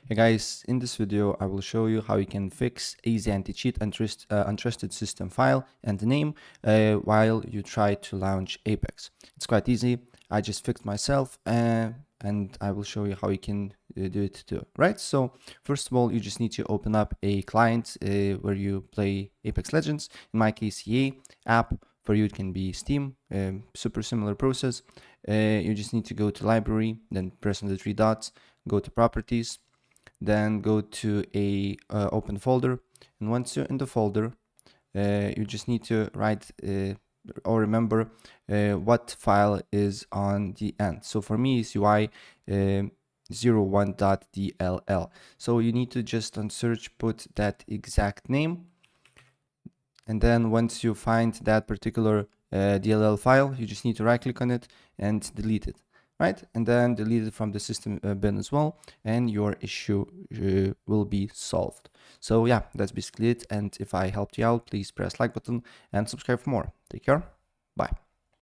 Hey guys, in this video I will show you how you can fix easy anti-cheat untrusted system file and name while you try to launch Apex. It's quite easy. I just fixed myself and I will show you how you can do it too. Right? So first of all, you just need to open up a client where you play Apex Legends. In my case, EA app. For you, it can be Steam. Super similar process. You just need to go to library, then press on the three dots, go to properties, then go to a open folder, and once you're in the folder you just need to write or remember what file is on the end. So for me it's UI 01.dll. so you need to just on search put that exact name, and then once you find that particular DLL file, you just need to right click on it and delete it, right? And then delete it from the system bin as well, and your issue will be solved. So yeah, that's basically it. And if I helped you out, please press like button and subscribe for more. Take care. Bye.